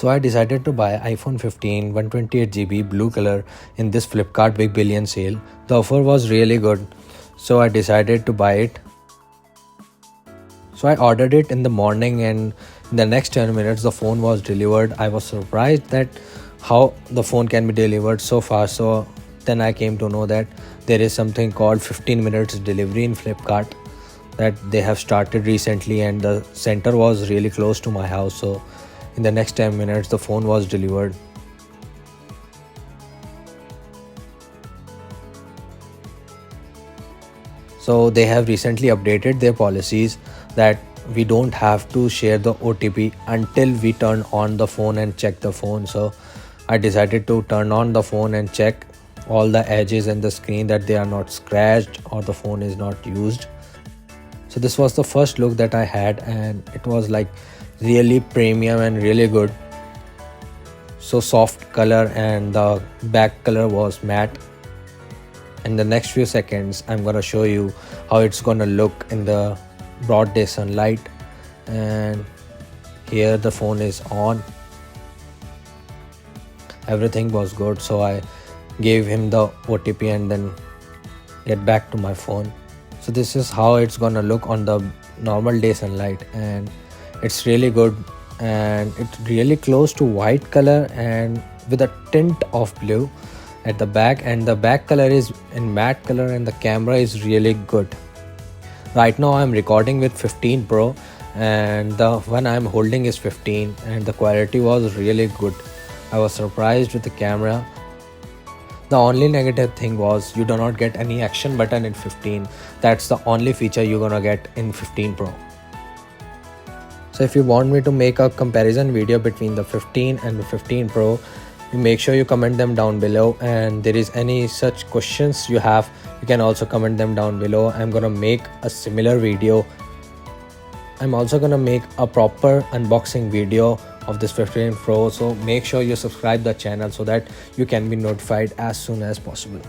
So I decided to buy iPhone 15 128GB blue color in this Flipkart Big Billion sale. The offer was really good, so I decided to buy it. So I ordered it in the morning and in the next 10 minutes the phone was delivered. I was surprised that how the phone can be delivered so fast. So then I came to know that there is something called 15 minutes delivery in Flipkart that they have started recently, and the center was really close to my house. So in the next 10 minutes the phone was delivered. So they have recently updated their policies that we don't have to share the OTP until we turn on the phone and check the phone. So I decided to turn on the phone and check all the edges and the screen that they are not scratched or the phone is not used. So this was the first look that I had, and it was like really premium and really good. So soft color and the back color was matte. In the next few seconds I'm gonna show you how it's gonna look in the broad day sunlight. And here the phone is on. Everything was good, so I gave him the OTP and then get back to my phone. So this is how it's gonna look on the normal day sunlight, and it's really good, and it's really close to white color and with a tint of blue at the back, and the back color is in matte color, and the camera is really good. Right now I'm recording with 15 Pro and the one I'm holding is 15, and the quality was really good. I was surprised with the camera. The only negative thing was you do not get any action button in 15. That's the only feature you're gonna get in 15 Pro. So if you want me to make a comparison video between the 15 and the 15 Pro, you make sure you comment them down below, and there is any such questions you have, you can also comment them down below. I'm gonna make a similar video. I'm also gonna make a proper unboxing video of this 15 Pro, so make sure you subscribe the channel so that you can be notified as soon as possible.